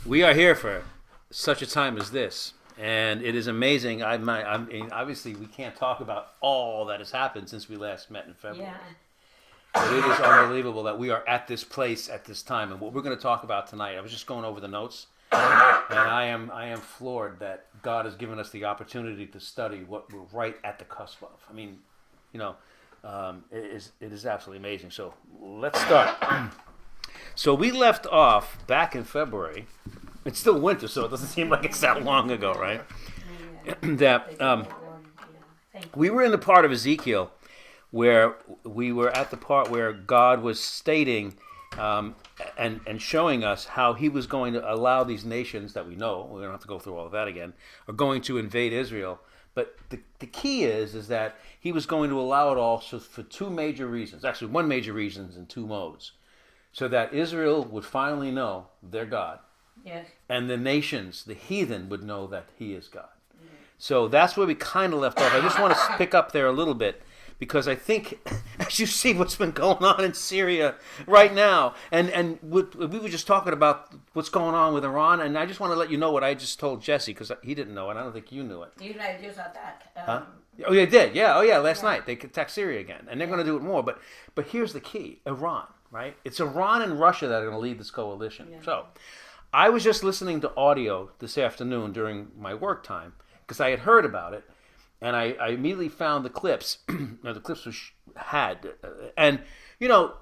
We are here for such a time as this, and it is amazing. I mean, obviously, we can't talk about all that has happened since we last met in February. Yeah. But it is unbelievable that we are at this place at this time, and what we're going to talk about tonight. I was just going over the notes, and I am floored that God has given us the opportunity to study what we're right at the cusp of. I mean, you know, it is absolutely amazing. So let's start. So we left off back in February. It's still winter, so it doesn't seem like it's that long ago, right? That we were in the part of Ezekiel where we were at the part where God was stating and showing us how he was going to allow these nations that we know, we don't have to go through all of that again, are going to invade Israel. But the key is that he was going to allow it all for two major reasons. Actually, one major reason in two modes. So that Israel would finally know their God. Yes. And the nations, the heathen, would know that he is God. Yes. So that's where we kind of left off. I just want to pick up there a little bit because I think, as you see what's been going on in Syria right now, and we were just talking about what's going on with Iran, and I just want to let you know what I just told Jesse because he didn't know it. I don't think you knew it. Israel just attacked. Huh? Oh, they did. Yeah. Oh, yeah. Last night they attacked Syria again, and they're going to do it more. But here's the key: Iran. Right? It's Iran and Russia that are going to lead this coalition. Yeah. So, I was just listening to audio this afternoon during my work time because I had heard about it, and I immediately found the clips. The clips had, and you know,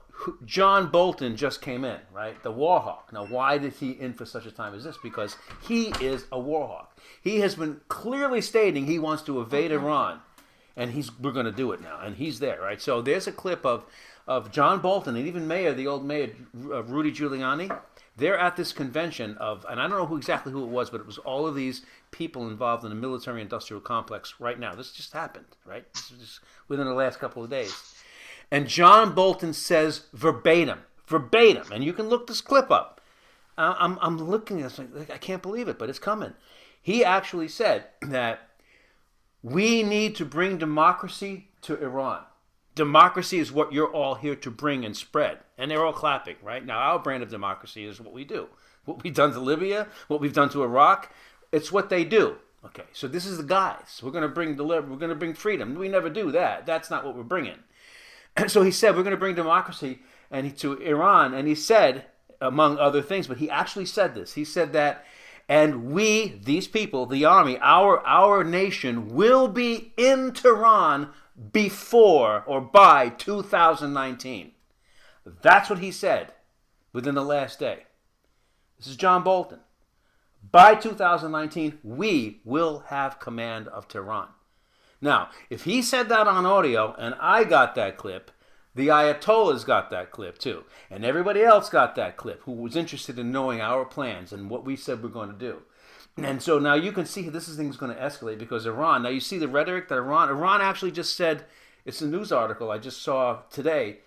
John Bolton just came in, right? The war hawk. Now, why did he in for such a time as this? Because he is a war hawk. He has been clearly stating he wants to invade Iran, and we're going to do it now, and he's there, right? So there's a clip of John Bolton and even the old mayor, Rudy Giuliani. They're at this convention and I don't know exactly who it was, but it was all of these people involved in the military-industrial complex right now. This just happened, right? This was just within the last couple of days. And John Bolton says verbatim, and you can look this clip up. I'm looking at this, like, I can't believe it, but it's coming. He actually said that we need to bring democracy to Iran. Democracy is what you're all here to bring and spread. And they're all clapping, right? Now, our brand of democracy is what we do. What we've done to Libya, what we've done to Iraq, it's what they do. Okay, so this is the guys. We're going to bring freedom. We never do that. That's not what we're bringing. And so he said, we're going to bring democracy to Iran. And he said, among other things, but he actually said this. He said that, and we, these people, the army, our nation, will be in Tehran before or by 2019. That's what he said within the last day. This is John Bolton. By 2019, we will have command of Tehran. Now, if he said that on audio and I got that clip, the Ayatollahs got that clip too. And everybody else got that clip who was interested in knowing our plans and what we said we're going to do. And so now you can see this thing's going to escalate because Iran, now you see the rhetoric that Iran actually just said, it's a news article I just saw today,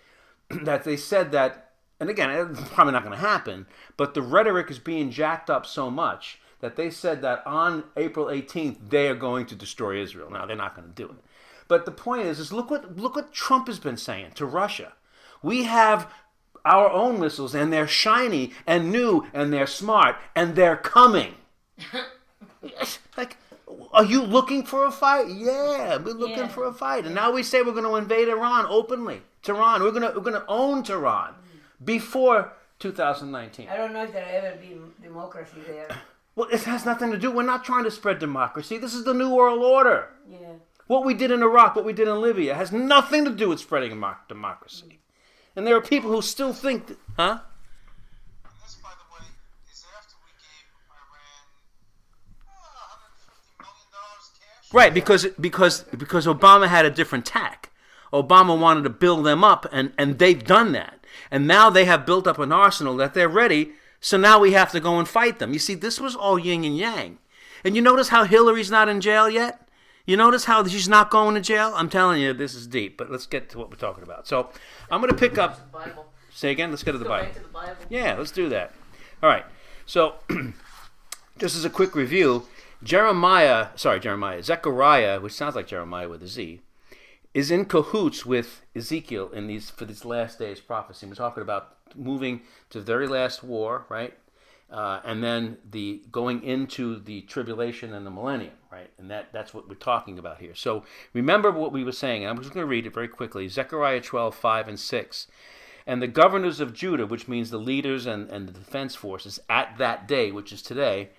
that they said that, and again, it's probably not going to happen, but the rhetoric is being jacked up so much that they said that on April 18th, they are going to destroy Israel. Now, they're not going to do it. But the point is look what Trump has been saying to Russia. We have our own missiles, and they're shiny and new, and they're smart, and they're coming. Like, are you looking for a fight? Yeah, we're looking for a fight. And now we say we're going to invade Iran openly. Tehran, we're going to own Tehran before 2019. I don't know if there'll ever be democracy there. Well, it has nothing to do. We're not trying to spread democracy. This is the New World Order. Yeah. What we did in Iraq, what we did in Libya, has nothing to do with spreading democracy. And there are people who still think that, huh? This, by the way, is after we gave Iran $150 million cash. Right, because Obama had a different tack. Obama wanted to build them up, and they've done that. And now they have built up an arsenal that they're ready, so now we have to go and fight them. You see, this was all yin and yang. And you notice how Hillary's not in jail yet? You notice how she's not going to jail? I'm telling you, this is deep, but let's get to what we're talking about. So I'm going to pick up... Bible. Say again? Let's go to the Bible. Back to the Bible. Yeah, let's do that. All right. So just as a quick review, Zechariah, which sounds like Jeremiah with a Z, is in cahoots with Ezekiel for these last days prophecy. We're talking about moving to the very last war, right? and then the going into the tribulation and the millennium, right? And that's what we're talking about here. So remember what we were saying. I'm just going to read it very quickly. Zechariah 12:5 and 6. And the governors of Judah, which means the leaders and the defense forces at that day, which is today,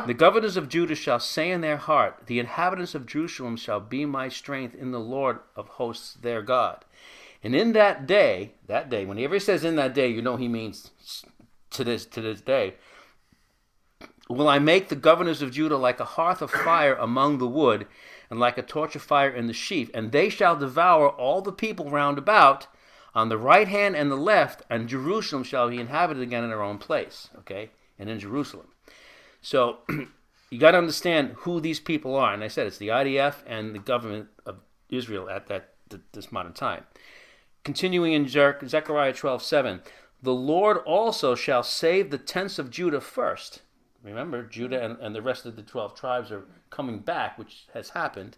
the governors of Judah shall say in their heart, the inhabitants of Jerusalem shall be my strength in the Lord of hosts their God. And in that day, whenever he says in that day, you know he means to this day, will I make the governors of Judah like a hearth of fire among the wood, and like a torch of fire in the sheaf, and they shall devour all the people round about, on the right hand and the left, and Jerusalem shall be inhabited again in her own place. Okay? And in Jerusalem. So, you got to understand who these people are. And I said it's the IDF and the government of Israel at this modern time. Continuing in Zechariah 12:7, the Lord also shall save the tents of Judah first. Remember, Judah and the rest of the 12 tribes are coming back, which has happened.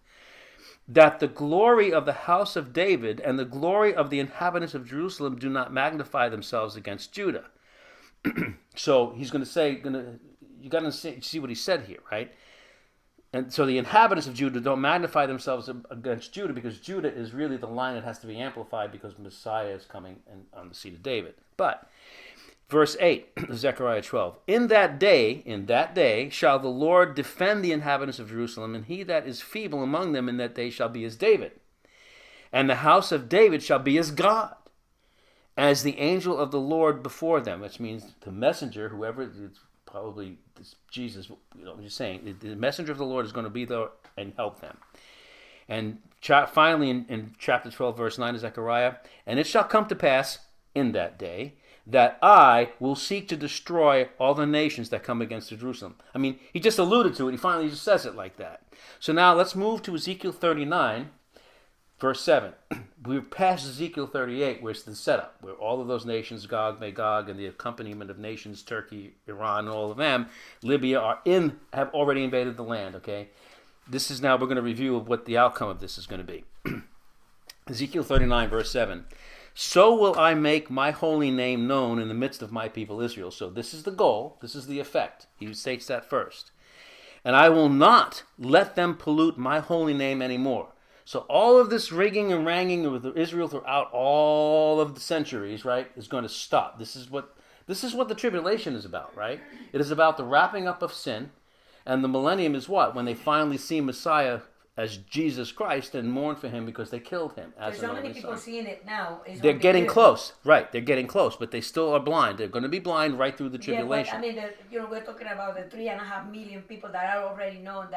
That the glory of the house of David and the glory of the inhabitants of Jerusalem do not magnify themselves against Judah. So he's going to say, you got to see what he said here, right? And so the inhabitants of Judah don't magnify themselves against Judah, because Judah is really the line that has to be amplified because Messiah is coming on the seat of David. But verse 8 of Zechariah 12, in that day shall the Lord defend the inhabitants of Jerusalem, and he that is feeble among them in that day shall be as David. And the house of David shall be as God, as the angel of the Lord before them, which means the messenger, whoever, it's probably Jesus, I'm just saying, the messenger of the Lord is going to be there and help them. And finally in chapter 12, verse 9 of Zechariah, and it shall come to pass in that day, that I will seek to destroy all the nations that come against Jerusalem. I mean, he just alluded to it. He finally just says it like that. So now let's move to Ezekiel 39, verse 7. We're past Ezekiel 38, where it's the setup, where all of those nations, Gog, Magog, and the accompaniment of nations, Turkey, Iran, and all of them, Libya, have already invaded the land, okay? This is now, we're going to review what the outcome of this is going to be. Ezekiel 39, verse 7. So will I make my holy name known in the midst of my people Israel. So this is the goal. This is the effect. He states that first. And I will not let them pollute my holy name anymore. So all of this rigging and wrangling with Israel throughout all of the centuries, right, is going to stop. This is what the tribulation is about, right? It is about the wrapping up of sin. And the millennium is what? When they finally see Messiah as Jesus Christ and mourn for him because they killed him. There's so many people seeing it now. They're getting close, right? They're getting close, but they still are blind. They're going to be blind right through the tribulation. Yeah, but I mean, we're talking about the 3.5 million people that are already known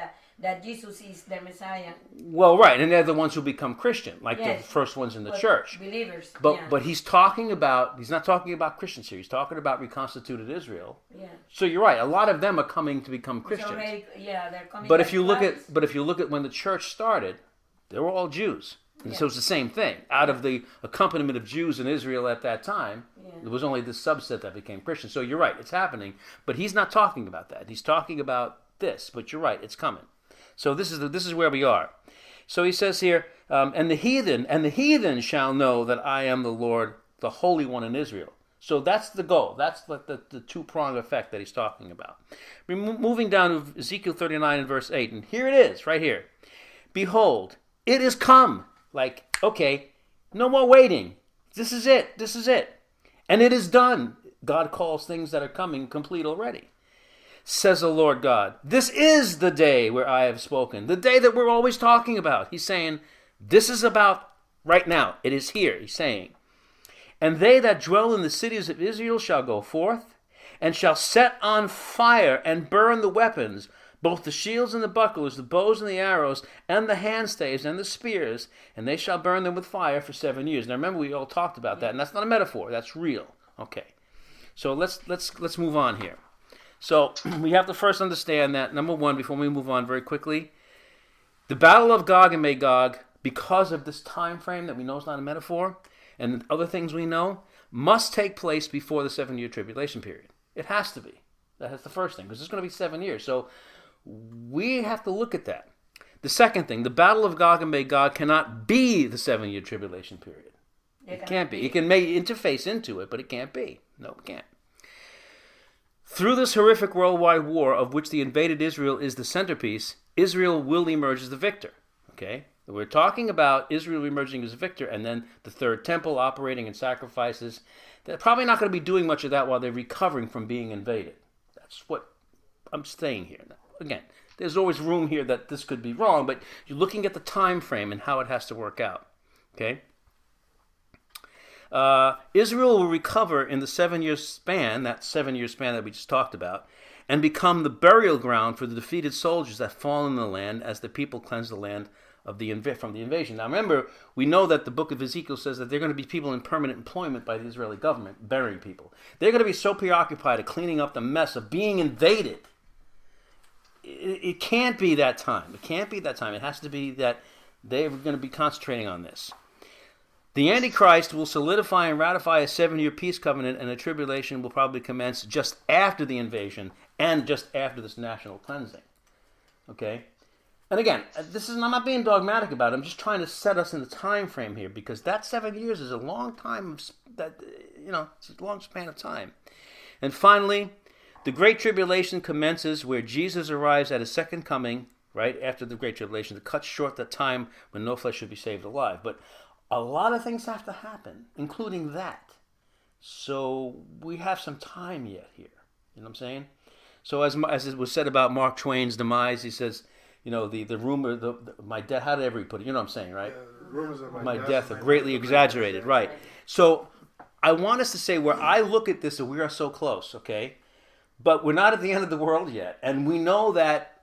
that Jesus is their Messiah. Well, right, and they're the ones who become Christian, like the first ones in the church. Believers. But he's not talking about Christians here. He's talking about reconstituted Israel. Yeah. So you're right. A lot of them are coming to become Christians. They're coming. But if you look at when the church started, they were all Jews. And so it's the same thing. Out of the accompaniment of Jews in Israel at that time, there was only this subset that became Christian. So you're right, it's happening. But he's not talking about that. He's talking about this. But you're right, it's coming. So this is where we are. So he says here, and the heathen shall know that I am the Lord, the Holy One in Israel. So that's the goal. That's the two-pronged effect that he's talking about. Moving down to Ezekiel 39 and verse 8, and here it is, right here. Behold, it is come. Like, okay, no more waiting. This is it. This is it. And it is done. God calls things that are coming complete already. Says the Lord God, this is the day where I have spoken, the day that we're always talking about. He's saying, this is about right now. It is here, he's saying. And they that dwell in the cities of Israel shall go forth, and shall set on fire and burn the weapons, both the shields and the bucklers, the bows and the arrows, and the handstaves and the spears, and they shall burn them with fire for 7 years. Now remember, we all talked about that, and that's not a metaphor, that's real. Okay, so let's move on here. So we have to first understand that, number one, before we move on very quickly, the battle of Gog and Magog, because of this time frame that we know is not a metaphor, and other things we know, must take place before the 7-year tribulation period. It has to be. That's the first thing, because it's going to be 7 years. So we have to look at that. The second thing, the battle of Gog and Magog cannot be the 7-year tribulation period. It can't be. It can may interface into it, but it can't be. No, it can't. Through this horrific worldwide war, of which the invaded Israel is the centerpiece, Israel will emerge as the victor. Okay? We're talking about Israel emerging as a victor, and then the third temple operating in sacrifices. They're probably not going to be doing much of that while they're recovering from being invaded. That's what I'm saying here. Now, again, there's always room here that this could be wrong, but you're looking at the time frame and how it has to work out. Okay? Israel will recover in the 7-year span, that 7-year span that we just talked about, and become the burial ground for the defeated soldiers that fall in the land as the people cleanse the land of from the invasion. Now remember, we know that the book of Ezekiel says that there are going to be people in permanent employment by the Israeli government, burying people. They're going to be so preoccupied with cleaning up the mess of being invaded. It can't be that time. It can't be that time. It has to be that they're going to be concentrating on this. The Antichrist will solidify and ratify a 7-year peace covenant, and a tribulation will probably commence just after the invasion and just after this national cleansing. Okay? And again, I'm not being dogmatic about it. I'm just trying to set us in the time frame here, because that 7 years is a long time. It's a long span of time. And finally, the Great Tribulation commences where Jesus arrives at his second coming, right after the Great Tribulation, to cut short the time when no flesh should be saved alive. But a lot of things have to happen, including that. So we have some time yet here. You know what I'm saying? So as it was said about Mark Twain's demise, he says, the rumor, my death, how did everybody put it? You know what I'm saying, right? Rumors of my death are greatly exaggerated, right? So I want us to say, where I look at this, and we are so close, okay? But we're not at the end of the world yet. And we know that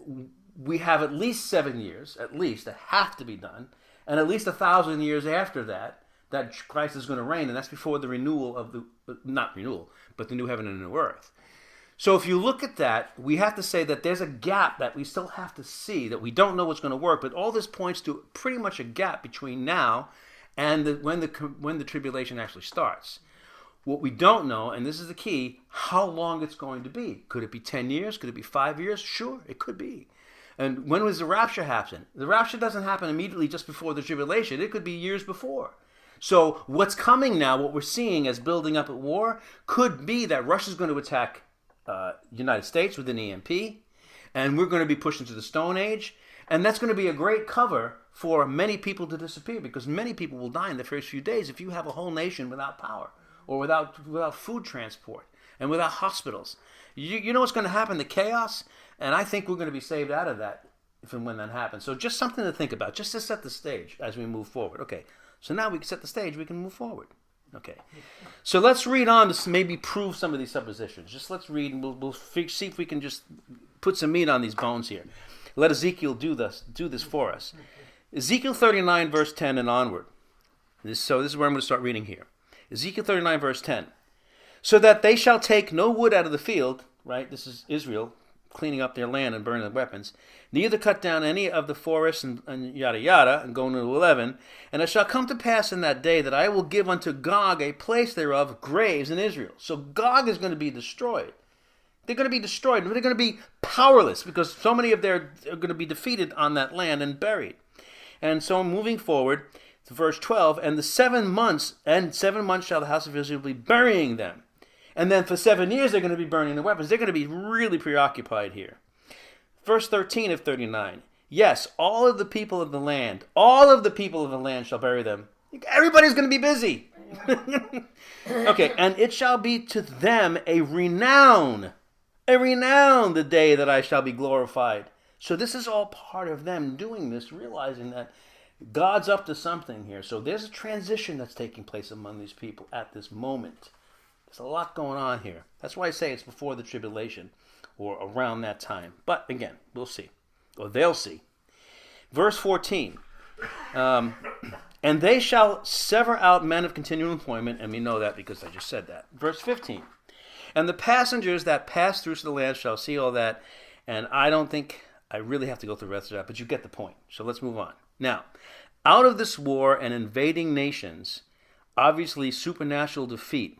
we have at least 7 years, that have to be done. And at least 1,000 years after that Christ is going to reign, and that's before the renewal of but the new heaven and new earth. So if you look at that, we have to say that there's a gap that we still have to see, that we don't know what's going to work, but all this points to pretty much a gap between now and when the tribulation actually starts. What we don't know, and this is the key, how long it's going to be. Could it be 10 years? Could it be 5 years? Sure, it could be. And when does the rapture happen? The rapture doesn't happen immediately just before the tribulation. It could be years before. So what's coming now, what we're seeing as building up at war, could be that Russia's going to attack the United States with an EMP, and we're going to be pushed into the Stone Age, and that's going to be a great cover for many people to disappear, because many people will die in the first few days if you have a whole nation without power, or without food transport, and without hospitals. You know what's going to happen, the chaos? And I think we're going to be saved out of that if and when that happens. So just something to think about, just to set the stage as we move forward. Okay, so now we can set the stage, we can move forward. Okay, so let's read on to maybe prove some of these suppositions. Just let's read, and we'll see if we can just put some meat on these bones here. Let Ezekiel do this for us. Ezekiel 39, verse 10 and onward. This is where I'm going to start reading here. Ezekiel 39, verse 10. So that they shall take no wood out of the field, right? This is Israel cleaning up their land and burning their weapons, neither cut down any of the forests and yada yada, and going to 11. And it shall come to pass in that day that I will give unto Gog a place thereof, graves in Israel. So Gog is going to be destroyed. They're going to be destroyed. They're going to be powerless, because so many of them are going to be defeated on that land and buried. And so moving forward to verse 12, and 7 months shall the house of Israel be burying them. And then for 7 years, they're going to be burning the weapons. They're going to be really preoccupied here. Verse 13 of 39. Yes, all of the people of the land shall bury them. Everybody's going to be busy. Okay, and it shall be to them a renown the day that I shall be glorified. So this is all part of them doing this, realizing that God's up to something here. So there's a transition that's taking place among these people at this moment. There's a lot going on here. That's why I say it's before the tribulation, or around that time. But again, we'll see. Or they'll see. Verse 14. And they shall sever out men of continual employment, and we know that because I just said that. Verse 15. And the passengers that pass through the land shall see all that. And I don't think I really have to go through the rest of that, but you get the point. So let's move on. Now, out of this war and invading nations, obviously supernatural defeat,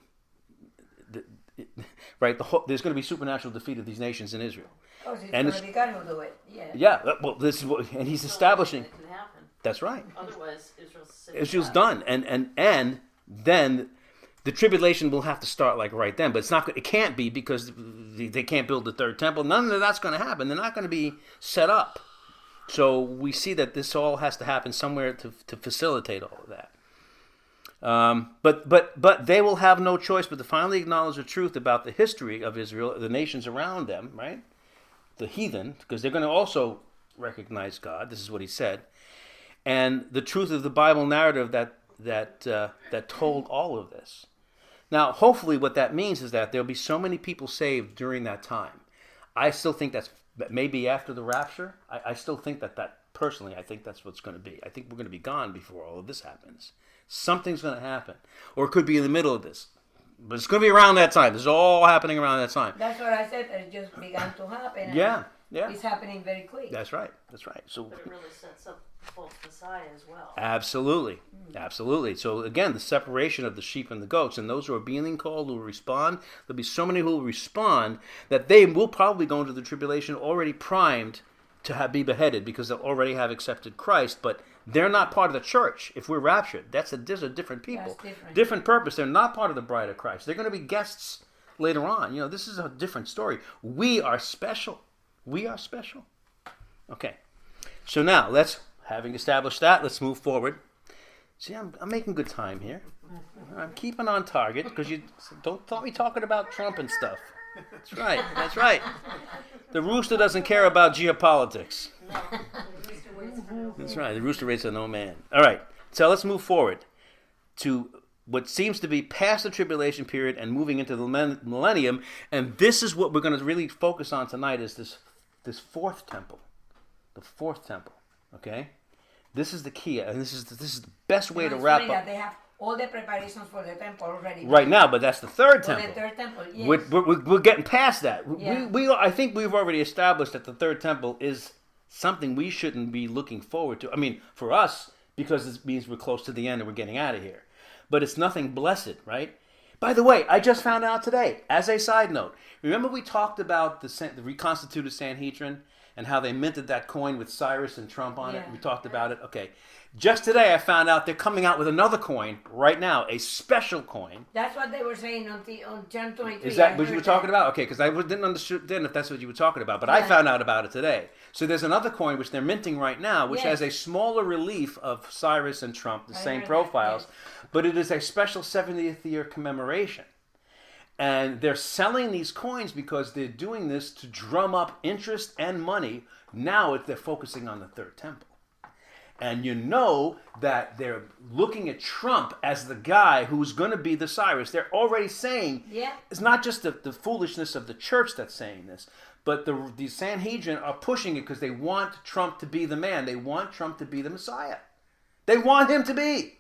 right? There's going to be supernatural defeat of these nations in Israel. Oh, so it's going to be God who do it. Yeah. Yeah. Well, this is what, and he's establishing. It can happen. That's right. Otherwise, Israel's done, and then the tribulation will have to start like right then, but it's not. It can't be because they can't build the third temple. None of that's going to happen. They're not going to be set up. So we see that this all has to happen somewhere to facilitate all of that. But they will have no choice but to finally acknowledge the truth about the history of Israel, the nations around them, right? The heathen, because they're going to also recognize God. This is what he said, and the truth of the Bible narrative that told all of this. Now, hopefully, what that means is that there'll be so many people saved during that time. I still think that's maybe after the rapture. I still think that personally, I think that's what's going to be. I think we're going to be gone before all of this happens. Something's going to happen, or it could be in the middle of this. But it's going to be around that time. This is all happening around that time. That's what I said. It just began to happen. Yeah. It's happening very quick. That's right. So, but it really sets up the false Messiah as well. Absolutely. So again, the separation of the sheep and the goats, and those who are being called will respond. There'll be so many who will respond that they will probably go into the tribulation already primed to be beheaded because they'll already have accepted Christ, but they're not part of the church. If we're raptured, these are different people, different purpose. They're not part of the bride of Christ. They're going to be guests later on. This is a different story. We are special. Okay. So now, having established that, let's move forward. See, I'm making good time here. I'm keeping on target because you don't me talking about Trump and stuff. That's right. The rooster doesn't care about geopolitics. That's right. The rooster waits on no man. All right. So let's move forward to what seems to be past the tribulation period and moving into the millennium. And this is what we're going to really focus on tonight is this fourth temple. The fourth temple. Okay? This is the key. And this is the best way to wrap up. They have all the preparations for the temple already. Right now, but that's the third temple. The third temple, yes. We're getting past that. Yeah. I think we've already established that the third temple is something we shouldn't be looking forward to. I mean, for us, because it means we're close to the end and we're getting out of here. But it's nothing blessed, right? By the way, I just found out today, as a side note, remember we talked about the reconstituted Sanhedrin and how they minted that coin with Cyrus and Trump on it? We talked about it. Okay. Just today I found out they're coming out with another coin right now, a special coin. That's what they were saying on John 23. Is that what you were talking about? Okay, because I didn't understand if that's what you were talking about, but I found out about it today. So there's another coin which they're minting right now, which has a smaller relief of Cyrus and Trump, the same profiles, but it is a special 70th year commemoration. And they're selling these coins because they're doing this to drum up interest and money. Now they're focusing on the third temple. And you know that they're looking at Trump as the guy who's going to be the Cyrus. They're already saying, it's not just the foolishness of the church that's saying this, but the Sanhedrin are pushing it because they want Trump to be the man. They want Trump to be the Messiah. They want him to be.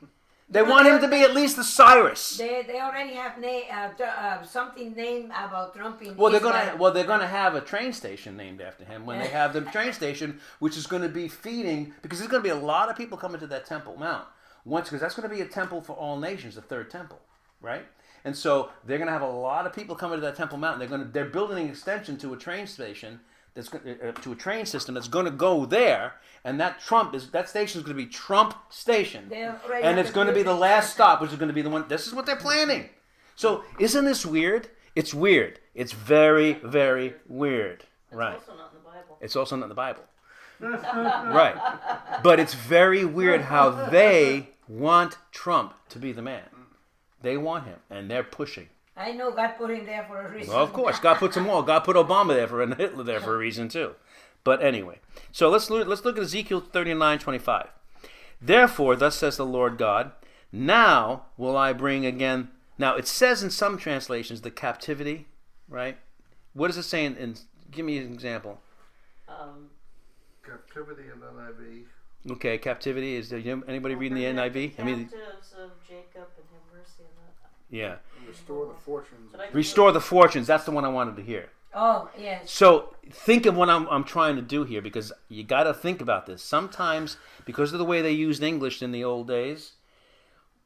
They want him to be at least the Cyrus. They already have something named about Trump in Well, they're gonna have a train station named after him when they have the train station, which is going to be feeding, because there's going to be a lot of people coming to that Temple Mount because that's going to be a temple for all nations, the third temple, right? And so they're going to have a lot of people coming to that Temple Mount. They're building an extension to a train station to a train system that's going to go there, and that station is going to be Trump Station, and it's going to be the last stop, which is going to be the one. This is what they're planning. So isn't this weird? It's weird. It's very, very weird. Right. It's also not in the Bible. It's also not in the Bible. Right. But it's very weird how they want Trump to be the man. They want him, and they're pushing. I know God put him there for a reason. Well, of course, God puts them all. God put Obama there and Hitler there for a reason too. But anyway, so let's look at Ezekiel 39:25. Therefore, thus says the Lord God, now will I bring again. Now it says in some translations the captivity, right? What does it say give me an example. Captivity in NIV. Okay, captivity is there anybody reading the NIV? Captives of Jacob and have mercy on that. Yeah. Restore the fortunes. Restore the fortunes. That's the one I wanted to hear. Oh, yes. So think of what I'm trying to do here, because you got to think about this. Sometimes, because of the way they used English in the old days,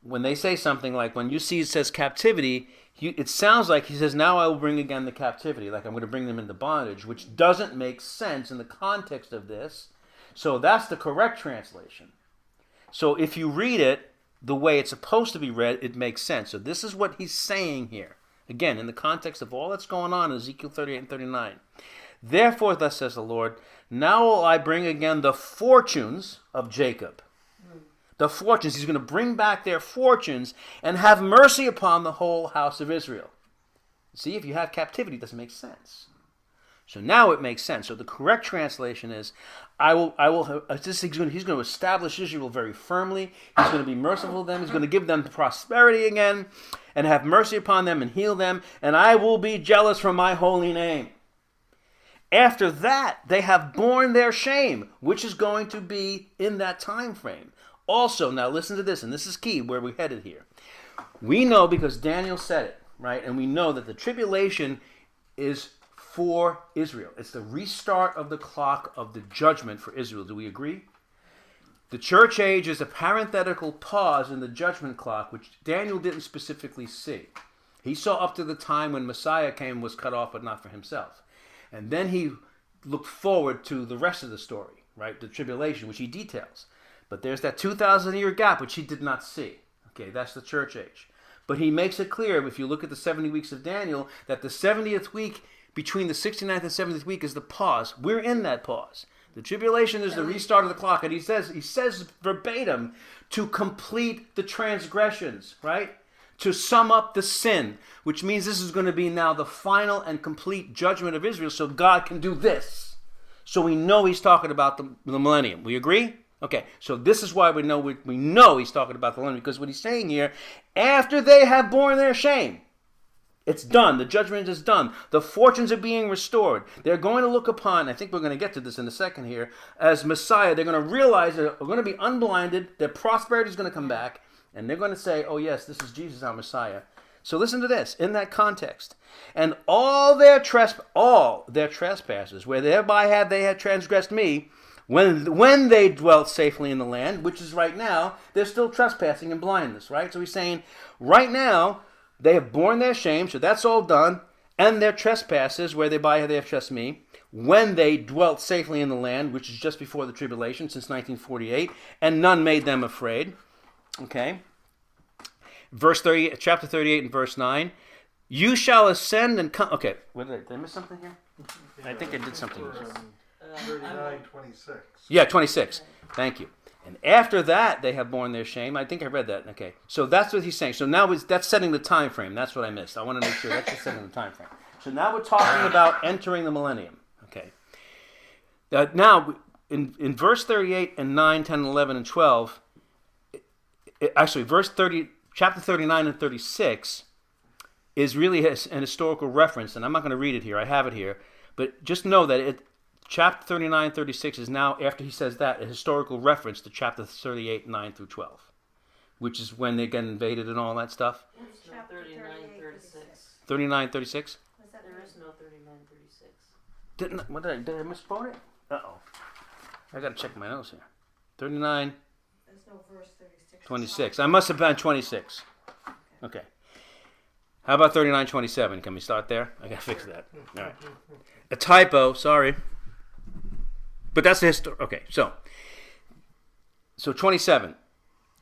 when they say something like, when you see it says captivity, it sounds like he says, now I will bring again the captivity, like I'm going to bring them into bondage, which doesn't make sense in the context of this. So that's the correct translation. So if you read it, the way it's supposed to be read, it makes sense. So this is what he's saying here. Again, in the context of all that's going on in Ezekiel 38 and 39. Therefore, thus says the Lord, now will I bring again the fortunes of Jacob. The fortunes. He's going to bring back their fortunes and have mercy upon the whole house of Israel. See, if you have captivity, it doesn't make sense. So now it makes sense. So the correct translation is, he's going to establish Israel very firmly. He's going to be merciful to them. He's going to give them prosperity again and have mercy upon them and heal them. And I will be jealous for my holy name. After that, they have borne their shame, which is going to be in that time frame. Also, now listen to this, and this is key where we're headed here. We know because Daniel said it, right? And we know that the tribulation is for Israel. It's the restart of the clock of the judgment for Israel. Do we agree? The church age is a parenthetical pause in the judgment clock, which Daniel didn't specifically see. He saw up to the time when Messiah came and was cut off, but not for himself. And then he looked forward to the rest of the story, right? The tribulation, which he details. But there's that 2,000-year gap, which he did not see. Okay, that's the church age. But he makes it clear, if you look at the 70 weeks of Daniel, that the 70th week, between the 69th and 70th week, is the pause. We're in that pause. The tribulation is the restart of the clock. And he says verbatim, to complete the transgressions, right? To sum up the sin, which means this is going to be now the final and complete judgment of Israel, so God can do this. So we know he's talking about the millennium. We agree? Okay, so this is why we know he's talking about the millennium, because what he's saying here, after they have borne their shame, it's done. The judgment is done. The fortunes are being restored. They're going to look upon, I think we're going to get to this in a second here, as Messiah. They're going to realize they're going to be unblinded. Their prosperity is going to come back. And they're going to say, oh yes, this is Jesus, our Messiah. So listen to this, in that context. And all their trespasses, where thereby they had transgressed me, when they dwelt safely in the land, which is right now, they're still trespassing and blindness, right? So he's saying, right now, they have borne their shame, so that's all done, and their trespasses, where thereby they have trespassed me, when they dwelt safely in the land, which is just before the tribulation, since 1948, and none made them afraid. Okay. Verse 30, chapter 38 and verse 9. You shall ascend and come. Okay. Did I miss something here? I think I did something. 39:26. Yeah, 26. Thank you. And after that, they have borne their shame. I think I read that. Okay. So that's what he's saying. So now that's setting the time frame. That's what I missed. I want to make sure that's just setting the time frame. So now we're talking about entering the millennium. Okay. Now, in verse 38 and 9, 10, 11, and 12, actually, chapter 39 and 36 is really an historical reference, and I'm not going to read it here. I have it here. But just know that chapter 39 and 36 is now, after he says that, a historical reference to chapter 38, 9 through 12, which is when they get invaded and all that stuff. It's no 39, 36. 39, 36? There is no 39, 36. Did I misquote it? Uh-oh. I got to check my notes here. 39... There's no verse 36. 26. I must have been 26. Okay. How about 39:27? Can we start there? I gotta fix that. All right. A typo. Sorry. But that's the history. Okay. So 27.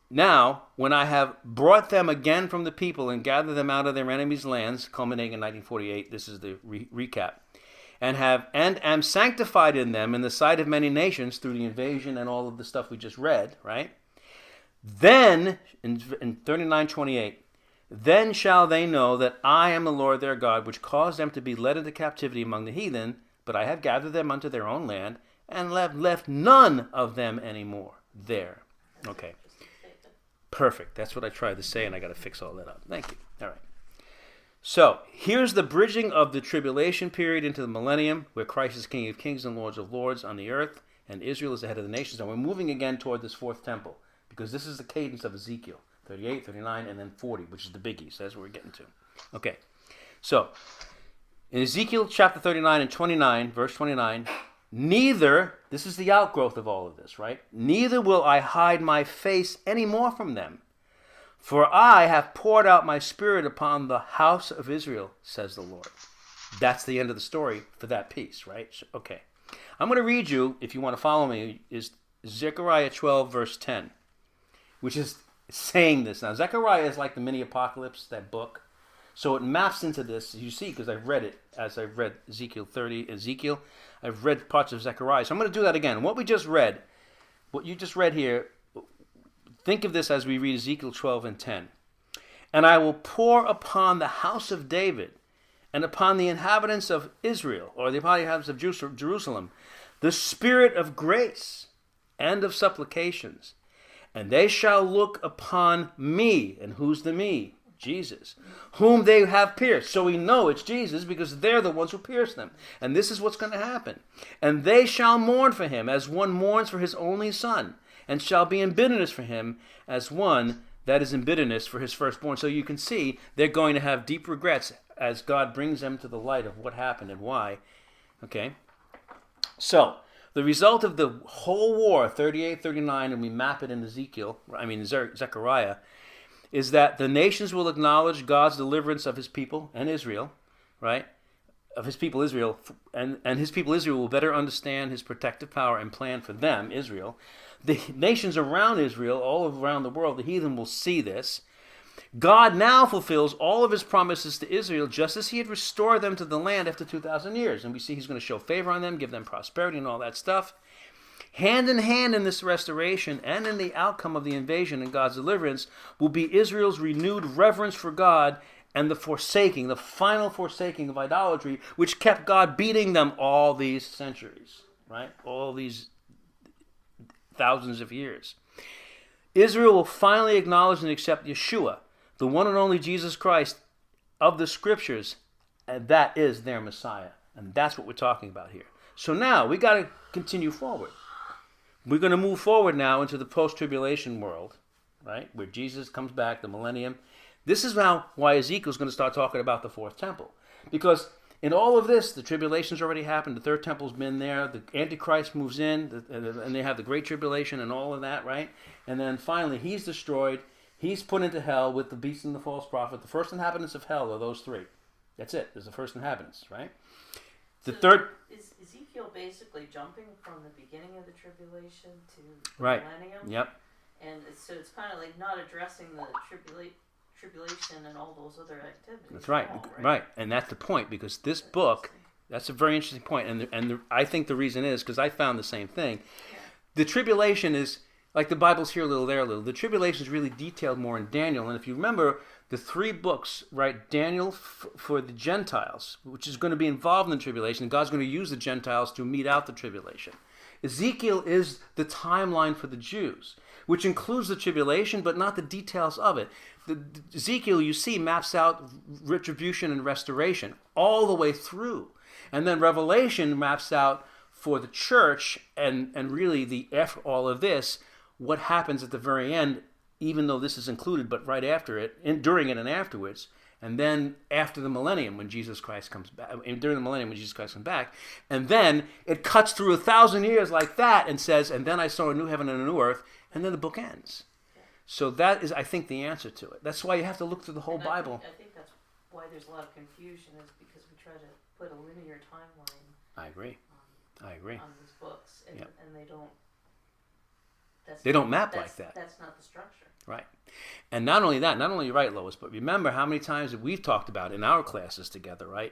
Now, when I have brought them again from the people and gathered them out of their enemies' lands, culminating in 1948. This is the recap. And am sanctified in them in the sight of many nations through the invasion and all of the stuff we just read, right? Then, in 39:28, then shall they know that I am the Lord their God, which caused them to be led into captivity among the heathen, but I have gathered them unto their own land, and left none of them anymore there. Okay. Perfect. That's what I tried to say, and I got to fix all that up. Thank you. All right. So, here's the bridging of the tribulation period into the millennium, where Christ is King of Kings and Lords of Lords on the earth, and Israel is the head of the nations. And we're moving again toward this fourth temple, because this is the cadence of Ezekiel, 38, 39, and then 40, which is the biggie. So that's what we're getting to. Okay. So, in Ezekiel chapter 39 and 29, verse 29, this is the outgrowth of all of this, right? Neither will I hide my face any more from them, for I have poured out my spirit upon the house of Israel, says the Lord. That's the end of the story for that piece, right? Okay. I'm going to read you, if you want to follow me, is Zechariah 12, verse 10, which is saying this. Now, Zechariah is like the mini apocalypse, that book. So it maps into this, you see, because I've read it as I've read Ezekiel 30, I've read parts of Zechariah. So I'm going to do that again. What you just read here, think of this as we read Ezekiel 12 and 10. And I will pour upon the house of David and upon the inhabitants of Israel, or the inhabitants of Jerusalem, the spirit of grace and of supplications. And they shall look upon me. And who's the me? Jesus, whom they have pierced. So we know it's Jesus because they're the ones who pierced them. And this is what's going to happen. And they shall mourn for him as one mourns for his only son, and shall be in bitterness for him as one that is in bitterness for his firstborn. So you can see they're going to have deep regrets as God brings them to the light of what happened and why. Okay? So, the result of the whole war, 38, 39, and we map it in Zechariah, is that the nations will acknowledge God's deliverance of his people and Israel, right? Of his people Israel, and his people Israel will better understand his protective power and plan for them, Israel. The nations around Israel, all around the world, the heathen will see this. God now fulfills all of his promises to Israel just as he had restored them to the land after 2,000 years. And we see he's going to show favor on them, give them prosperity and all that stuff. Hand in hand in this restoration and in the outcome of the invasion and God's deliverance will be Israel's renewed reverence for God and the forsaking, the final forsaking of idolatry, which kept God beating them all these centuries, right? All these thousands of years. Israel will finally acknowledge and accept Yeshua, the one and only Jesus Christ of the Scriptures, and that is their Messiah. And that's what we're talking about here. So now we got to continue forward. We're going to move forward now into the post-tribulation world, right, where Jesus comes back, the millennium. This is now why Ezekiel's going to start talking about the fourth temple. Because in all of this, the tribulation's already happened. The third temple's been there. The Antichrist moves in, and they have the Great Tribulation and all of that, right? And then finally, he's destroyed. He's put into hell with the beast and the false prophet. The first inhabitants of hell are those three. That's it. There's the first inhabitants, right? The third... Is Ezekiel basically jumping from the beginning of the tribulation to the right. millennium? Yep. And it's kind of like not addressing the tribulation and all those other activities. That's right. Right. And that's the point, because this book, that's a very interesting point. And I think the reason is, because I found the same thing, the tribulation is, like the Bible's here a little, there a little. The tribulation is really detailed more in Daniel. And if you remember, the three books, right, Daniel for the Gentiles, which is going to be involved in the tribulation, and God's going to use the Gentiles to mete out the tribulation. Ezekiel is the timeline for the Jews, which includes the tribulation, but not the details of it. Ezekiel, you see, maps out retribution and restoration all the way through. And then Revelation maps out for the church, and really after all of this, what happens at the very end, even though this is included, but right after it, during it and afterwards, and then after the millennium when Jesus Christ comes back, during the millennium when Jesus Christ comes back, and then it cuts through 1,000 years like that and says, and then I saw a new heaven and a new earth, and then the book ends. So that is, I think, the answer to it. That's why you have to look through the whole Bible. I think that's why there's a lot of confusion, is because we try to put a linear timeline. I agree. On these books, and they don't. They don't map like that. That's not the structure. Right. And not only that, not only you're right, Lois, but remember how many times that we've talked about in our classes together, right?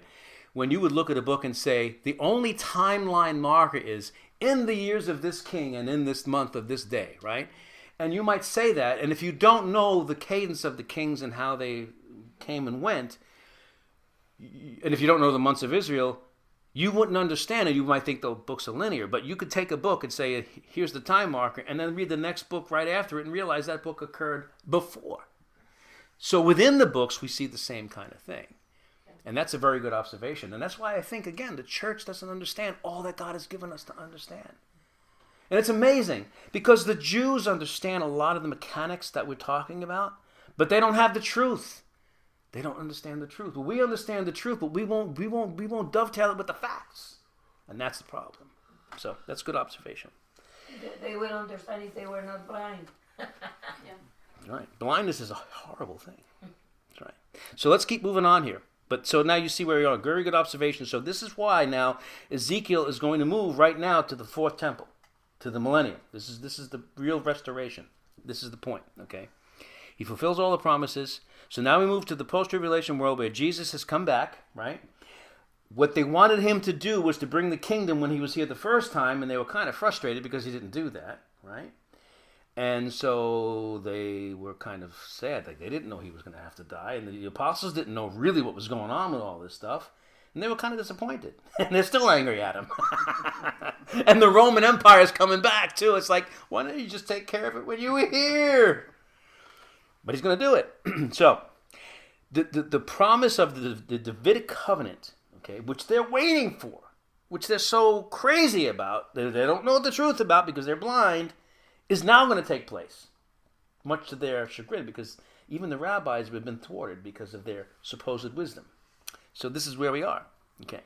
When you would look at a book and say, the only timeline marker is in the years of this king and in this month of this day, right? And you might say that, and if you don't know the cadence of the kings and how they came and went, and if you don't know the months of Israel, you wouldn't understand it. You might think the books are linear, but you could take a book and say, here's the time marker, and then read the next book right after it and realize that book occurred before. So within the books, we see the same kind of thing. And that's a very good observation. And that's why I think, again, the church doesn't understand all that God has given us to understand. And it's amazing, because the Jews understand a lot of the mechanics that we're talking about, but they don't have the truth. They don't understand the truth. But we understand the truth, but we won't dovetail it with the facts. And that's the problem. So that's good observation. They would understand if they were not blind. Right. Blindness is a horrible thing. That's right. So let's keep moving on here. But so now you see where we are. Very good observation. So this is why now Ezekiel is going to move right now to the fourth temple, to the millennium. This is the real restoration. This is the point, okay? He fulfills all the promises. So now we move to the post-tribulation world where Jesus has come back, right? What they wanted him to do was to bring the kingdom when he was here the first time, and they were kind of frustrated because he didn't do that, right? And so they were kind of sad. Like, they didn't know he was going to have to die, and the apostles didn't know really what was going on with all this stuff, and they were kind of disappointed. And they're still angry at him. And the Roman Empire is coming back, too. It's like, why don't you just take care of it when you were here? But he's going to do it. So, the promise of the Davidic covenant, okay, which they're waiting for, which they're so crazy about, they don't know the truth about because they're blind, is now going to take place, much to their chagrin, because even the rabbis have been thwarted because of their supposed wisdom. So this is where we are. Okay,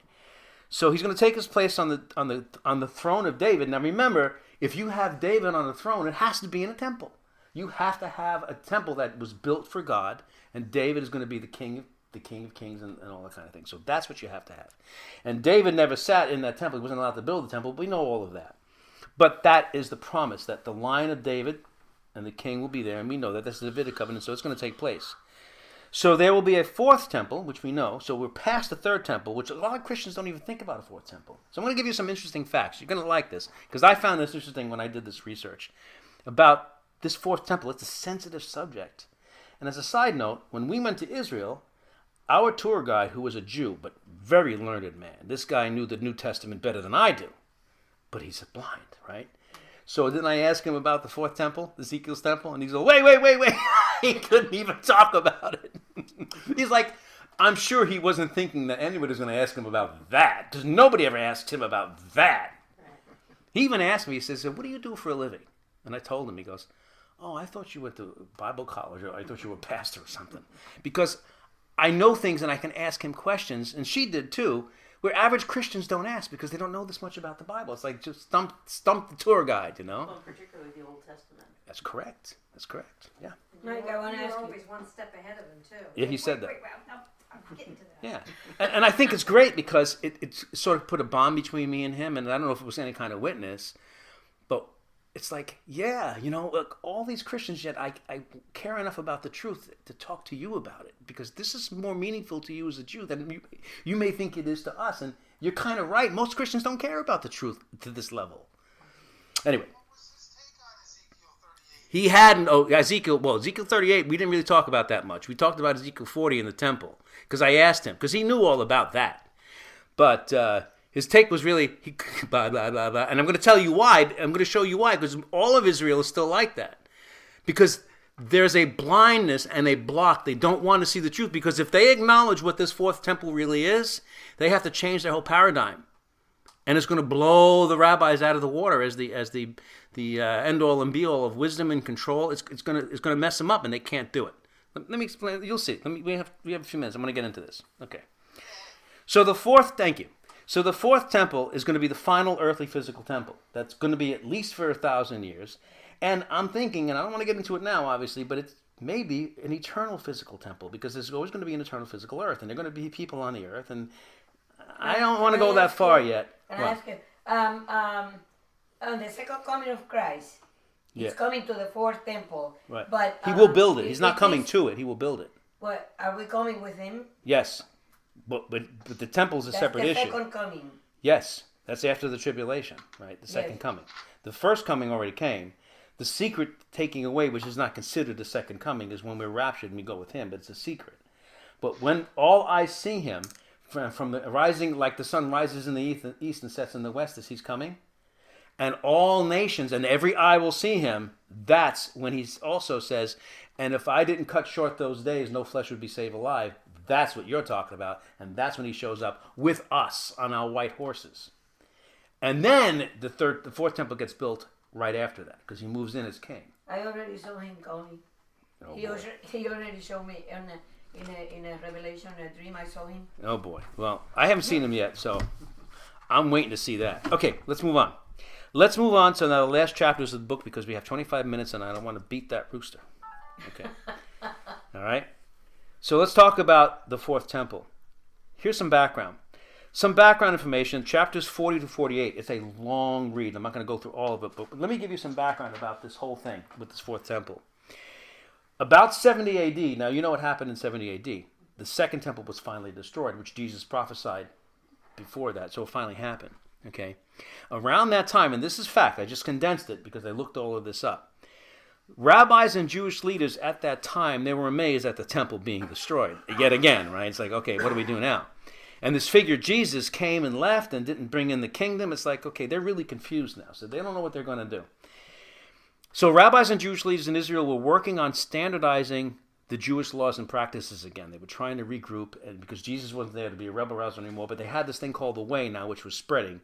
so he's going to take his place on the throne of David. Now remember, if you have David on the throne, it has to be in a temple. You have to have a temple that was built for God, and David is going to be the king of kings and all that kind of thing. So that's what you have to have. And David never sat in that temple. He wasn't allowed to build the temple. We know all of that. But that is the promise, that the line of David and the king will be there. And we know that that's the Davidic covenant, so it's going to take place. So there will be a fourth temple, which we know. So we're past the third temple, which a lot of Christians don't even think about a fourth temple. So I'm going to give you some interesting facts. You're going to like this, because I found this interesting when I did this research about this fourth temple. It's a sensitive subject. And as a side note, when we went to Israel, our tour guide, who was a Jew, but very learned man, this guy knew the New Testament better than I do, but he's blind, right? So then I asked him about the fourth temple, Ezekiel's temple, and he's like, wait. He couldn't even talk about it. He's like, I'm sure he wasn't thinking that anybody was going to ask him about that, because nobody ever asked him about that. He even asked me, he says, what do you do for a living? And I told him, he goes, oh, I thought you went to Bible college, or I thought you were a pastor or something. Because I know things and I can ask him questions, and she did too, where average Christians don't ask because they don't know this much about the Bible. It's like just stump the tour guide, you know? Well, particularly the Old Testament. That's correct. Yeah. Mike, I want to ask You're you. always one step ahead of them, too. Yeah, he said that. Wait, no, I'm getting to that. Yeah. And I think it's great because it sort of put a bond between me and him, and I don't know if it was any kind of witness, but it's like, yeah, you know, look, all these Christians, yet I care enough about the truth to talk to you about it, because this is more meaningful to you as a Jew than you may think it is to us. And you're kind of right. Most Christians don't care about the truth to this level. Anyway. What was his take on Ezekiel 38? He hadn't, Ezekiel 38, we didn't really talk about that much. We talked about Ezekiel 40 in the temple, because I asked him, because he knew all about that. But his take was really, blah, blah, blah, blah. And I'm going to tell you why. I'm going to show you why, because all of Israel is still like that. Because there's a blindness and a block. They don't want to see the truth, because if they acknowledge what this fourth temple really is, they have to change their whole paradigm. And it's going to blow the rabbis out of the water as the end all and be all of wisdom and control. It's going to mess them up, and they can't do it. Let me explain. You'll see. We have a few minutes. I'm going to get into this. Okay. So the fourth temple is going to be the final earthly physical temple. That's going to be at least for 1,000 years. And I'm thinking, and I don't want to get into it now, obviously, but it's maybe an eternal physical temple, because there's always going to be an eternal physical earth, and there are going to be people on the earth, and I don't want to go that far yet. Can I ask you, on the second coming of Christ, he's coming to the fourth temple. Right. But he will build it. He's not coming to it. He will build it. What, are we coming with him? Yes. But the temple's a separate issue. That's the second coming. Yes. That's after the tribulation, right? The second coming. The first coming already came. The secret taking away, which is not considered the second coming, is when we're raptured and we go with him, but it's a secret. But when all eyes see him, from the rising, like the sun rises in the east and sets in the west as he's coming, and all nations and every eye will see him, that's when he also says, and if I didn't cut short those days, no flesh would be saved alive. That's what you're talking about, and that's when he shows up with us on our white horses. And then the fourth temple gets built right after that, because he moves in as king. I already saw him coming. Oh, he boy. already showed me in a revelation, a dream. I saw him. Oh boy. Well, I haven't seen him yet, so I'm waiting to see that. Okay, let's move on. So now the last chapters of the book, because we have 25 minutes and I don't want to beat that rooster. Okay. All right. So let's talk about the fourth temple. Here's some background. Some background information, chapters 40 to 48. It's a long read. I'm not going to go through all of it, but let me give you some background about this whole thing with this fourth temple. About 70 AD, now you know what happened in 70 AD. The second temple was finally destroyed, which Jesus prophesied before that, so it finally happened. Okay, around that time, and this is fact, I just condensed it because I looked all of this up. Rabbis and Jewish leaders at that time, they were amazed at the temple being destroyed. Yet again, right? It's like, okay, what do we do now? And this figure Jesus came and left and didn't bring in the kingdom. It's like, okay, they're really confused now. So they don't know what they're going to do. So rabbis and Jewish leaders in Israel were working on standardizing the Jewish laws and practices again. They were trying to regroup, and because Jesus wasn't there to be a rebel rouser anymore, but they had this thing called the Way now, which was spreading.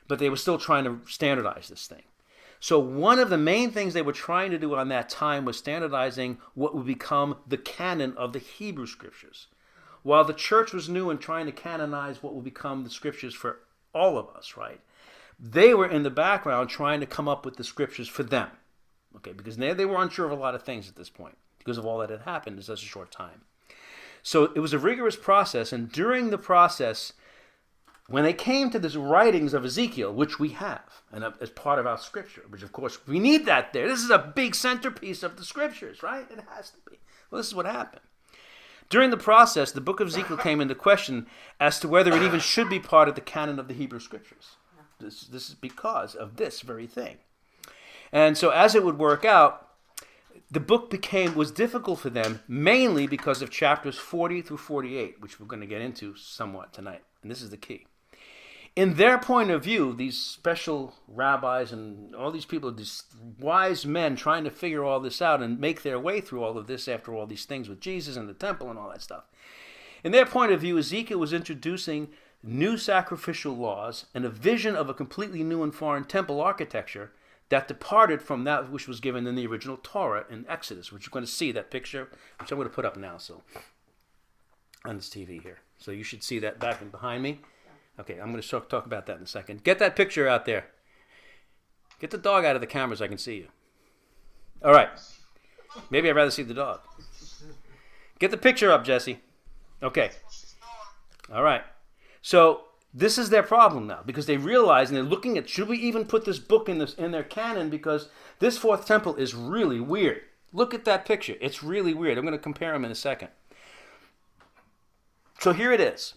But they were still trying to standardize this thing. So one of the main things they were trying to do on that time was standardizing what would become the canon of the Hebrew Scriptures. While the church was new and trying to canonize what would become the Scriptures for all of us, right? They were in the background trying to come up with the Scriptures for them. Okay, because they were unsure of a lot of things at this point because of all that had happened in such a short time. So it was a rigorous process, and during the process, when they came to these writings of Ezekiel, which we have, and as part of our scripture, which of course we need that there. This is a big centerpiece of the scriptures, right? It has to be. Well, this is what happened. During the process, the book of Ezekiel came into question as to whether it even should be part of the canon of the Hebrew scriptures. This is because of this very thing. And so as it would work out, the book was difficult for them, mainly because of chapters 40 through 48, which we're going to get into somewhat tonight. And this is the key. In their point of view, these special rabbis and all these people, these wise men trying to figure all this out and make their way through all of this after all these things with Jesus and the temple and all that stuff. In their point of view, Ezekiel was introducing new sacrificial laws and a vision of a completely new and foreign temple architecture that departed from that which was given in the original Torah in Exodus, which you're going to see that picture, which I'm going to put up now, so on this TV here. So you should see that back and behind me. Okay, I'm going to talk about that in a second. Get that picture out there. Get the dog out of the camera so I can see you. All right. Maybe I'd rather see the dog. Get the picture up, Jesse. Okay. All right. So this is their problem now, because they realize, and they're looking at, should we even put this book in their canon, because this fourth temple is really weird. Look at that picture. It's really weird. I'm going to compare them in a second. So here it is.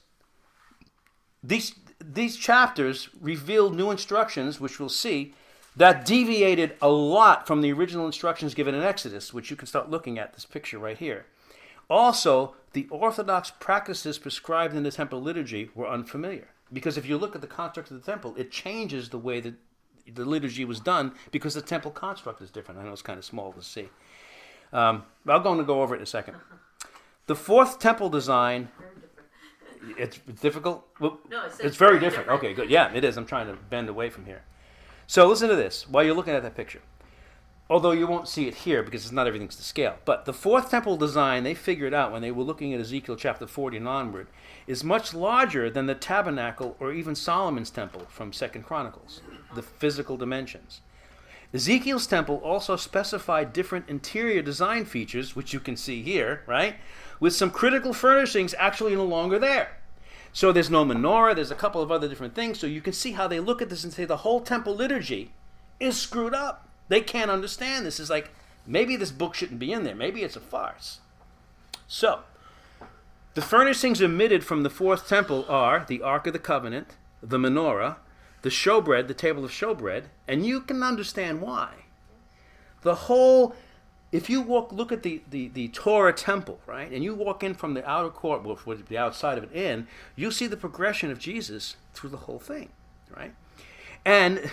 These chapters revealed new instructions, which we'll see, that deviated a lot from the original instructions given in Exodus, which you can start looking at this picture right here. Also, the orthodox practices prescribed in the temple liturgy were unfamiliar. Because if you look at the construct of the temple, it changes the way that the liturgy was done because the temple construct is different. I know it's kind of small to see. I'm going to go over it in a second. The fourth temple design... It's difficult? Well, No, it's very different. Okay, good. Yeah, it is. I'm trying to bend away from here. So listen to this while you're looking at that picture. Although you won't see it here because it's not everything's to scale. But the fourth temple design they figured out when they were looking at Ezekiel chapter 40 and onward is much larger than the tabernacle or even Solomon's temple from 2 Chronicles, the physical dimensions. Ezekiel's temple also specified different interior design features, which you can see here, right? With some critical furnishings actually no longer there. So there's no menorah, there's a couple of other different things, so you can see how they look at this and say the whole temple liturgy is screwed up. They can't understand this. It's like, maybe this book shouldn't be in there. Maybe it's a farce. So, the furnishings omitted from the fourth temple are the Ark of the Covenant, the menorah, the showbread, the table of showbread, and you can understand why. The whole, if you look at the Torah temple, right, and you walk in from the outer court, well, with the outside of it in, you see the progression of Jesus through the whole thing, right? And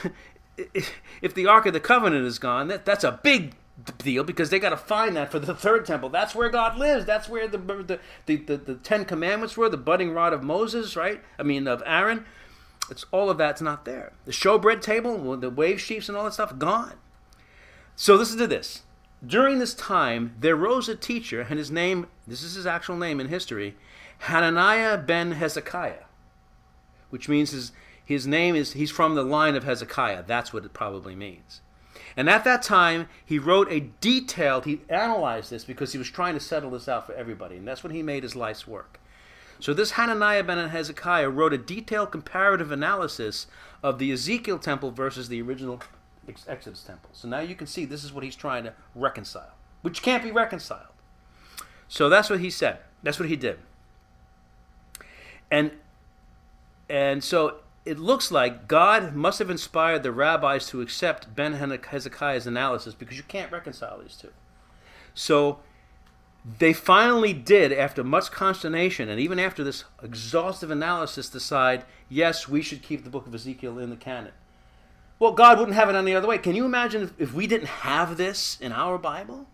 if the Ark of the Covenant is gone, that's a big deal because they got to find that for the third temple. That's where God lives. That's where the Ten Commandments were, the budding rod of Moses, right? Of Aaron. It's all of that's not there. The showbread table, the wave sheaves and all that stuff, gone. So listen to this. During this time, there rose a teacher, and his name, this is his actual name in history, Hananiah ben Hezekiah, which means his name is, he's from the line of Hezekiah. That's what it probably means. And at that time, he analyzed this because he was trying to settle this out for everybody. And that's when he made his life's work. So this Hananiah ben Hezekiah wrote a detailed comparative analysis of the Ezekiel temple versus the original Exodus temple. So now you can see this is what he's trying to reconcile. which can't be reconciled. So that's what he said. That's what he did. And so it looks like God must have inspired the rabbis to accept Ben Hezekiah's analysis, because you can't reconcile these two. So they finally did, after much consternation and even after this exhaustive analysis, decide, yes, we should keep the book of Ezekiel in the canon. Well, God wouldn't have it any other way. Can you imagine if we didn't have this in our Bible?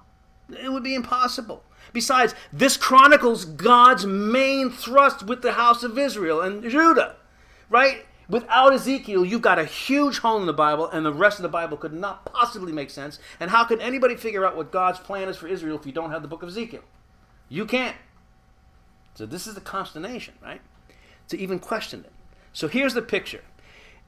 It would be impossible. Besides, this chronicles God's main thrust with the house of Israel and Judah, right? Without Ezekiel, you've got a huge hole in the Bible, and the rest of the Bible could not possibly make sense. And how can anybody figure out what God's plan is for Israel if you don't have the book of Ezekiel? You can't. So this is the consternation, right? To even question it. So here's the picture.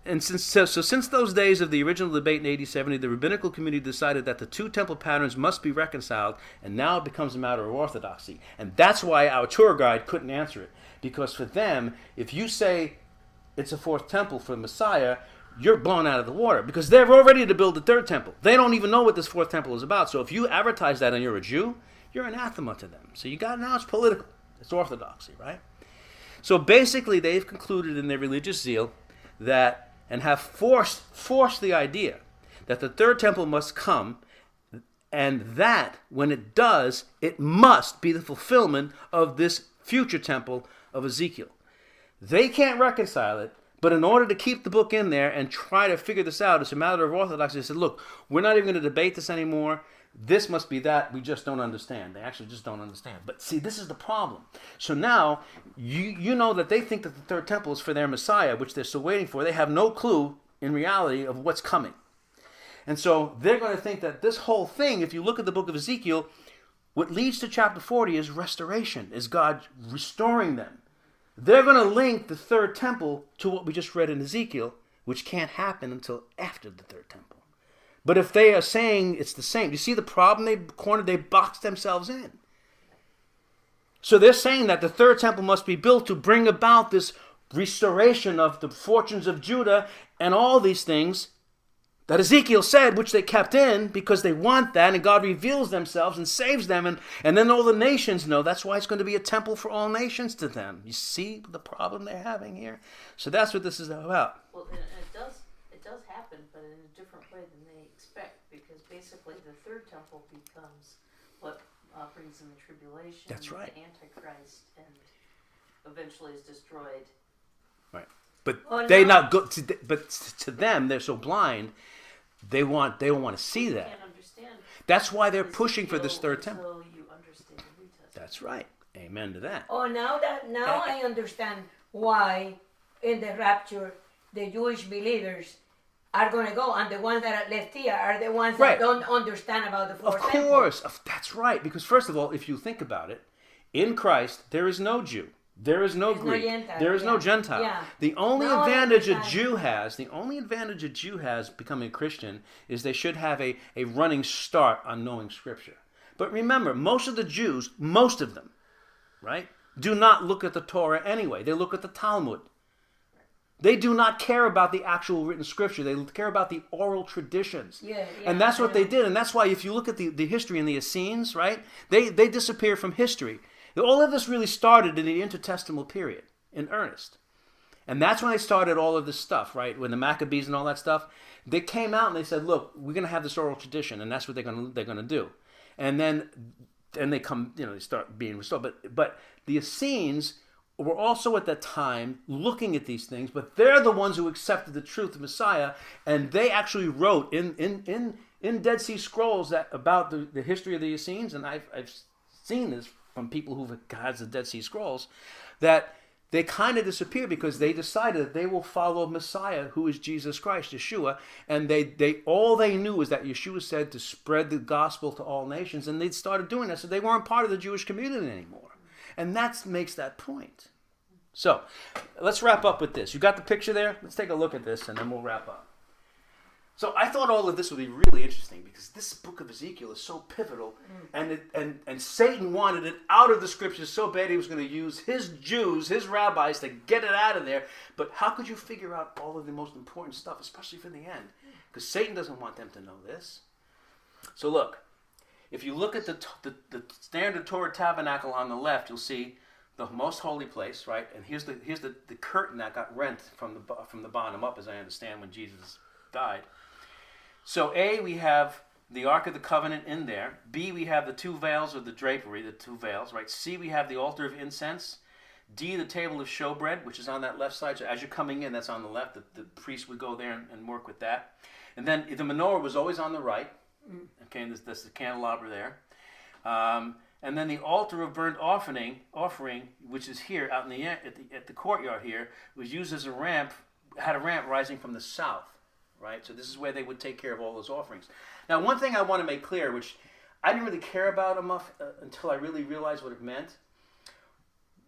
And since those days of the original debate in AD 70, the rabbinical community decided that the two temple patterns must be reconciled, and now it becomes a matter of orthodoxy. And that's why our tour guide couldn't answer it. Because for them, if you say it's a fourth temple for the Messiah, you're blown out of the water, because they're all ready to build the third temple. They don't even know what this fourth temple is about. So if you advertise that and you're a Jew, you're anathema to them. So now it's political. It's orthodoxy, right? So basically, they've concluded in their religious zeal that, and have forced the idea that the third temple must come, and that when it does, it must be the fulfillment of this future temple of Ezekiel. They can't reconcile it, but in order to keep the book in there and try to figure this out, it's a matter of orthodoxy. They said, look, we're not even going to debate this anymore. This must be that. We just don't understand. They actually just don't understand. But see, this is the problem. So now, you know that they think that the third temple is for their Messiah, which they're still waiting for. They have no clue, in reality, of what's coming. And so they're going to think that this whole thing, if you look at the book of Ezekiel, what leads to chapter 40 is restoration, is God restoring them. They're going to link the third temple to what we just read in Ezekiel, which can't happen until after the third temple. But if they are saying it's the same, you see the problem they boxed themselves in. So they're saying that the third temple must be built to bring about this restoration of the fortunes of Judah and all these things that Ezekiel said, which they kept in because they want that, and God reveals themselves and saves them, and then all the nations know. That's why it's going to be a temple for all nations to them. You see the problem they're having here? So that's what this is about. Well, and it does happen, but in a different way than they expect, because basically the third temple becomes what brings in the tribulation. That's right. The Antichrist, and eventually is destroyed. Right. But but to them, they're so blind. They don't want to see that. Can't understand. That's why they're pushing for this third temple. Until you understand the New Testament. That's right. Amen to that. Oh, now I understand why in the rapture the Jewish believers are going to go, and the ones that are left here are the ones that don't understand about the fourth temple. Of course. That's right. Because first of all, if you think about it, in Christ there is no Jew. There is no Greek. There is no Gentile. Yeah. The only advantage a Jew has becoming a Christian is they should have a running start on knowing Scripture. But remember, most of the Jews, most of them, right, do not look at the Torah anyway. They look at the Talmud. They do not care about the actual written Scripture. They care about the oral traditions. And that's what they did. And that's why if you look at the history in the Essenes, right, they disappear from history. All of this really started in the intertestamental period, in earnest. And that's when they started all of this stuff, right? When the Maccabees and all that stuff, they came out and they said, look, we're going to have this oral tradition, and that's what they're going to do. And then they come, they start being restored. But the Essenes were also at that time looking at these things, but they're the ones who accepted the truth of Messiah, and they actually wrote in Dead Sea Scrolls about the history of the Essenes, and I've seen this from people who've had the Dead Sea Scrolls, that they kind of disappear because they decided that they will follow Messiah, who is Jesus Christ, Yeshua, and all they knew was that Yeshua said to spread the gospel to all nations, and they started doing that, so they weren't part of the Jewish community anymore. And that makes that point. So, let's wrap up with this. You got the picture there? Let's take a look at this, and then we'll wrap up. So I thought all of this would be really interesting because this book of Ezekiel is so pivotal, and Satan wanted it out of the Scriptures so bad he was going to use his Jews, his rabbis, to get it out of there. But how could you figure out all of the most important stuff, especially for the end? Because Satan doesn't want them to know this. So look, if you look at the standard Torah tabernacle on the left, you'll see the most holy place, right? And here's the curtain that got rent from the bottom up, as I understand, when Jesus died. So A, we have the Ark of the Covenant in there. B, we have the two veils of the drapery, the two veils, right? C, we have the altar of incense. D, the table of showbread, which is on that left side. So as you're coming in, that's on the left. The priest would go there and work with that. And then the menorah was always on the right. Okay, and there's the candelabra there. And then the altar of burnt offering, which is here out in the at the courtyard here, was used as a ramp. Had a ramp rising from the south, right? So this is where they would take care of all those offerings. Now, one thing I want to make clear, which I didn't really care about enough until I really realized what it meant.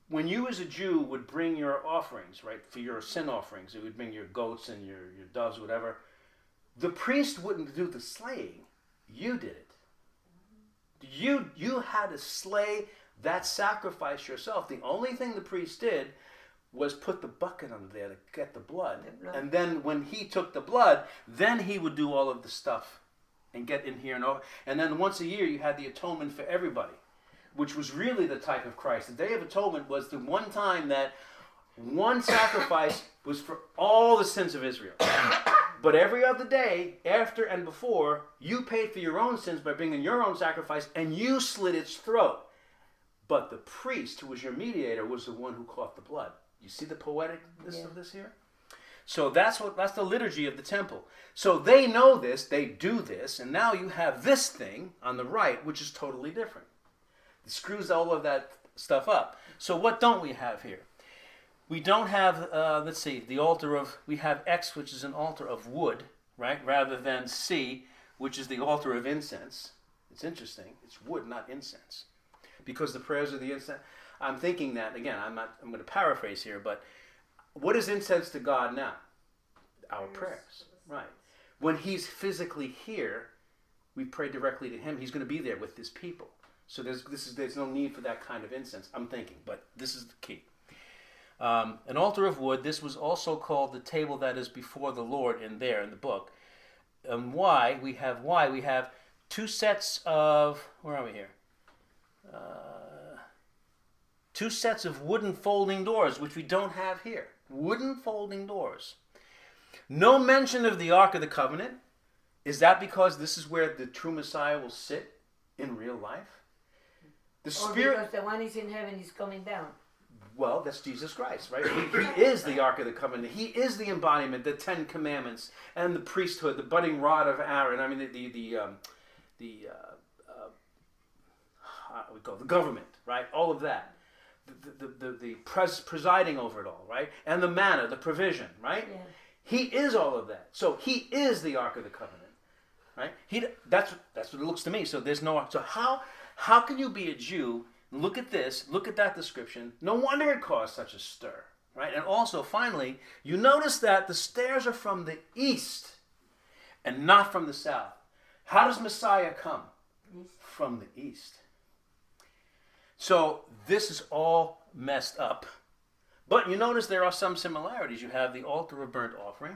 When you as a Jew would bring your offerings, right, for your sin offerings, you would bring your goats and your doves, whatever, the priest wouldn't do the slaying. You did it. You had to slay that sacrifice yourself. The only thing the priest did was put the bucket under there to get the blood. And then when he took the blood, then he would do all of the stuff and get in here. And then once a year you had the atonement for everybody, which was really the type of Christ. The Day of Atonement was the one time that one sacrifice was for all the sins of Israel. But every other day, after and before, you paid for your own sins by bringing your own sacrifice, and you slit its throat. But the priest, who was your mediator, was the one who caught the blood. You see the poeticness of this here? So that's the liturgy of the temple. So they know this, they do this, and now you have this thing on the right, which is totally different. It screws all of that stuff up. So what don't we have here? We don't have, let's see, the altar of, we have X, which is an altar of wood, right? Rather than C, which is the altar of incense. It's interesting. It's wood, not incense. Because the prayers of the incense, I'm thinking that, again, I'm going to paraphrase here, but what is incense to God now? Our prayers, right? When he's physically here, we pray directly to him. He's going to be there with his people. So there's no need for that kind of incense, I'm thinking, but this is the key. An altar of wood. This was also called the table that is before the Lord in the book. Why we have two sets of, where are we here? Two sets of wooden folding doors, which we don't have here. Wooden folding doors. No mention of the Ark of the Covenant. Is that because this is where the true Messiah will sit in real life? The Spirit. Or because the one is in heaven is coming down. Well, that's Jesus Christ, right? He is the Ark of the Covenant. He is the embodiment, the Ten Commandments, and the priesthood, the budding rod of Aaron. I mean, the government, right? All of that, the presiding over it all, right? And the manna, the provision, right? Yeah. He is all of that. So he is the Ark of the Covenant, right? That's what it looks to me. So there's no. So how can you be a Jew? Look at this, look at that description. No wonder it caused such a stir, right? And also, finally, you notice that the stairs are from the east and not from the south. How does Messiah come? From the east. So this is all messed up. But you notice there are some similarities. You have the altar of burnt offering.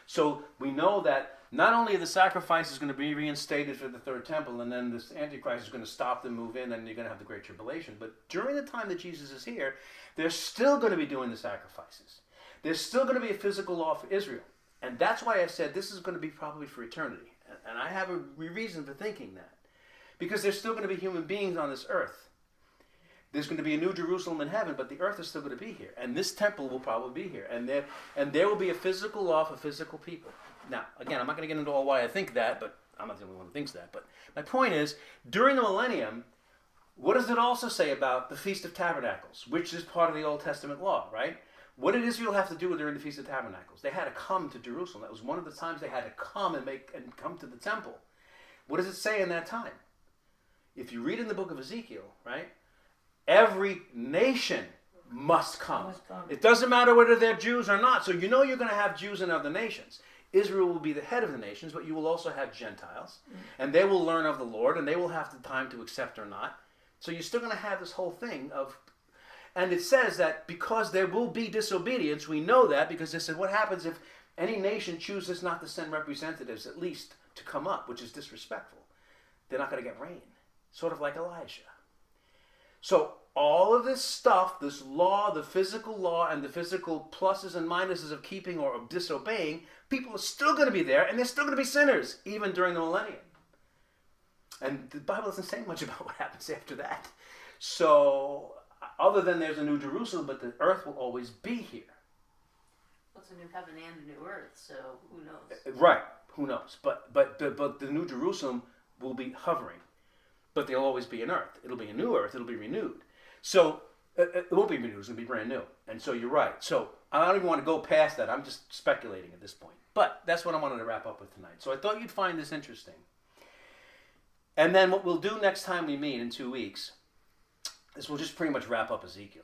So we know that not only are the sacrifices going to be reinstated for the third temple, and then this Antichrist is going to stop them, move in, and you're going to have the Great Tribulation. But during the time that Jesus is here, they're still going to be doing the sacrifices. There's still going to be a physical law for Israel. And that's why I said this is going to be probably for eternity. And I have a reason for thinking that. Because there's still going to be human beings on this earth. There's going to be a new Jerusalem in heaven, but the earth is still going to be here. And this temple will probably be here. And there will be a physical law for physical people. Now, again, I'm not going to get into all why I think that, but I'm not the only one who thinks that. But my point is, during the Millennium, what does it also say about the Feast of Tabernacles, which is part of the Old Testament law, right? What did Israel have to do during the Feast of Tabernacles? They had to come to Jerusalem. That was one of the times they had to come and come to the temple. What does it say in that time? If you read in the book of Ezekiel, right? Every nation must come. It doesn't matter whether they're Jews or not. So you know you're going to have Jews in other nations. Israel will be the head of the nations, but you will also have Gentiles. And they will learn of the Lord, and they will have the time to accept or not. So you're still going to have this whole thing of... And it says that because there will be disobedience, we know that because it said, what happens if any nation chooses not to send representatives at least to come up, which is disrespectful? They're not going to get rain. sort of like Elijah. So all of this stuff, this law, the physical law, and the physical pluses and minuses of keeping or of disobeying, people are still going to be there, and they're still going to be sinners, even during the millennium. And the Bible doesn't say much about what happens after that. So, other than there's a new Jerusalem, but the earth will always be here. Well, it's a new heaven and a new earth, so who knows? Right, who knows? But the new Jerusalem will be hovering, but there'll always be an earth. It'll be a new earth. It'll be renewed. So it won't be renewed. It'll be brand new. And so you're right. So I don't even want to go past that. I'm just speculating at this point. But that's what I wanted to wrap up with tonight. So I thought you'd find this interesting. And then what we'll do next time we meet in 2 weeks is we'll just pretty much wrap up Ezekiel.